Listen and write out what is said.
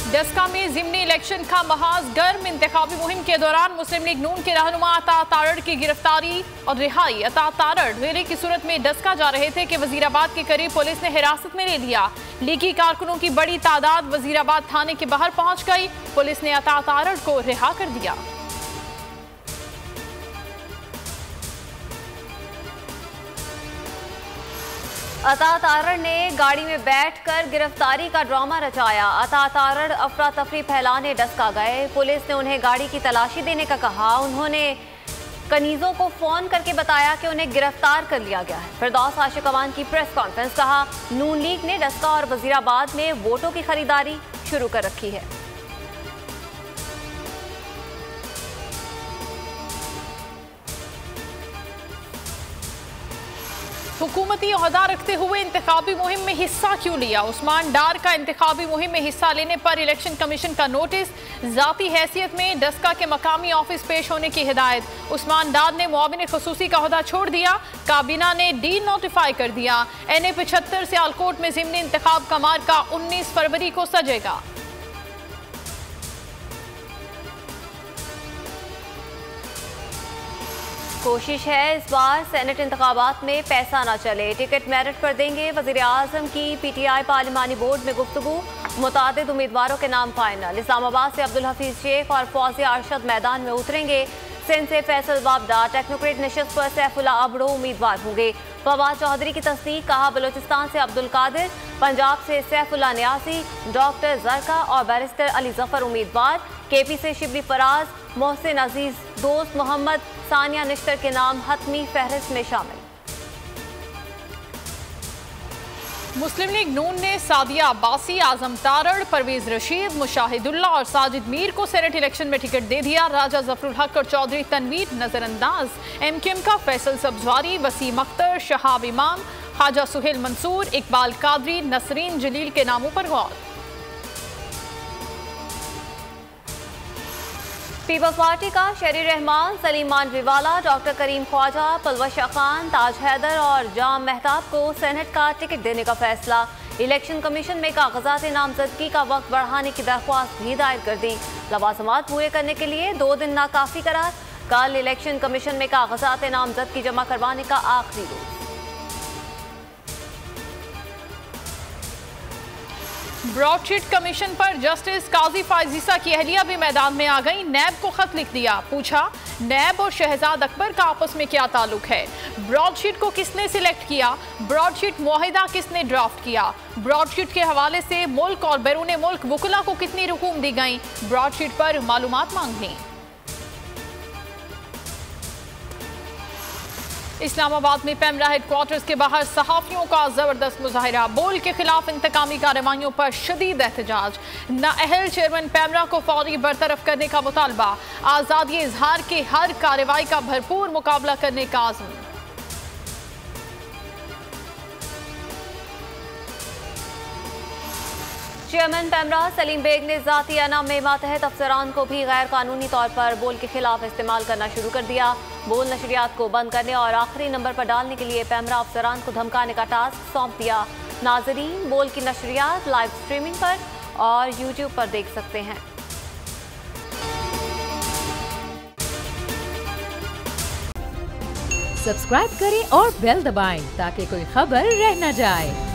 डस्का में ज़िमनी इलेक्शन का महाज गर्म। इंतखाबी मुहिम के दौरान मुस्लिम लीग नून के रहनुमा अता तारड़ की गिरफ्तारी और रिहाई। अता तारड़ रेली की सूरत में डस्का जा रहे थे कि वजीराबाद के करीब पुलिस ने हिरासत में ले लिया। लीगी कारकुनों की बड़ी तादाद वजीराबाद थाने के बाहर पहुंच गई। पुलिस ने अता तारड़ को रिहा कर दिया। अता तारड़ ने गाड़ी में बैठकर गिरफ्तारी का ड्रामा रचाया। अता तारड़ अफरा तफरी फैलाने डस्का गए। पुलिस ने उन्हें गाड़ी की तलाशी देने का कहा। उन्होंने कनीज़ों को फोन करके बताया कि उन्हें गिरफ्तार कर लिया गया है। फिरदौस आशिक अवान की प्रेस कॉन्फ्रेंस। कहा, नून लीग ने डस्का और वजीराबाद में वोटों की खरीदारी शुरू कर रखी है। हुकूमती ओहदा रखते हुए इंतखाबी मुहिम में हिस्सा क्यों लिया? उस्मान डार का इंतखाबी मुहिम में हिस्सा लेने पर इलेक्शन कमीशन का नोटिस। जाती हैसियत में डस्का के मकामी ऑफिस पेश होने की हिदायत। उस्मान डार ने मुआविन खसूसी का ओहदा छोड़ दिया। काबीना ने डी नोटिफाई कर दिया। NA 75 सियालकोट में ज़िमनी इंतखाब का मार्का 19 फरवरी को सजेगा। कोशिश है इस बार सेनेट इंतखाबात में पैसा ना चले। टिकट मेरिट पर देंगे। वज़ीर आज़म की PTI पार्लिमानी बोर्ड में गुफ्तगू। मुतादिद उम्मीदवारों के नाम फाइनल। इस्लामाबाद से अब्दुल हफीज शेख और फौजिया अरशद मैदान में उतरेंगे। सिंध से फैसल बाबडा, टेक्नोक्रेट नशस्त पर सैफुल्ला अबड़ो उम्मीदवार होंगे। फवाद चौधरी की तस्दीक। कहा, बलोचिस्तान से अब्दुल कादिर, पंजाब से सैफुल्ला न्यासी, डॉक्टर जरका और बैरिस्टर अली जफर उम्मीदवार। KP से शिबली फराज, मोहसिन अजीज, दोस्त मोहम्मद, सानिया निश्तर के नाम हतमी फहरिस्त में शामिल। मुस्लिम लीग नून ने सादिया अब्बासी, आजम तारड़, परवेज रशीद, मुशाहिदुल्लाह और साजिद मीर को सेनेट इलेक्शन में टिकट दे दिया। राजा जफरुल हक और चौधरी तनवीर नजरअंदाज। MQM का फैसल सब्जवारी, वसीम अख्तर, शहाब इमाम, ख्वाजा सुहेल मंसूर, इकबाल कादरी, नसरीन जलील के नामों पर गौर। पीपल्स पार्टी का शरी रहमान, सलीम मानवीवाला, डॉक्टर करीम ख्वाजा, पलवशा खान, ताज हैदर और जाम मेहताब को सेनेट का टिकट देने का फैसला। इलेक्शन कमीशन में कागजात नामजदगी का वक्त बढ़ाने की दरख्वास्त भी दायर कर दी। लवाजमात पूरे करने के लिए 2 दिन नाकाफी करार। कल इलेक्शन कमीशन में कागजात नामजदगी जमा करवाने का आखिरी रोज। ब्रॉडशीट कमीशन पर जस्टिस काजी फायजीसा की अहलिया भी मैदान में आ गई। नैब को खत लिख दिया। पूछा, नैब और शहजाद अकबर का आपस में क्या ताल्लुक है? ब्रॉडशीट को किसने सिलेक्ट किया? ब्रॉडशीट मुआहिदा किसने ड्राफ्ट किया? ब्रॉडशीट के हवाले से मुल्क और बैरून मुल्क वकुला को कितनी रकूम दी गई? ब्रॉडशीट पर मालूमात मांगनी। इस्लामाबाद में पैमरा हेडक्वार्टर्स के बाहर सहाफियों का जबरदस्त मुजाहिरा। बोल के खिलाफ इंतकामी कार्रवाइयों पर शदीद एहतजाज। नाअहल चेयरमैन पैमरा को फौरी बरतरफ करने का मुतालबा। आज़ादी इजहार की हर कार्रवाई का भरपूर मुकाबला करने का आज़म। चेयरमैन पैमरा सलीम बेग ने जाती अनाम में मातहत अफसरान को भी गैर कानूनी तौर पर बोल के खिलाफ इस्तेमाल करना शुरू कर दिया। बोल नशरियात को बंद करने और आखिरी नंबर पर डालने के लिए पैमरा अफसरान को धमकाने का टास्क सौंप दिया। नाजरीन बोल की नशरियात लाइव स्ट्रीमिंग पर और YouTube पर देख सकते हैं। सब्सक्राइब करें और बेल दबाएं ताकि कोई खबर रह न जाए।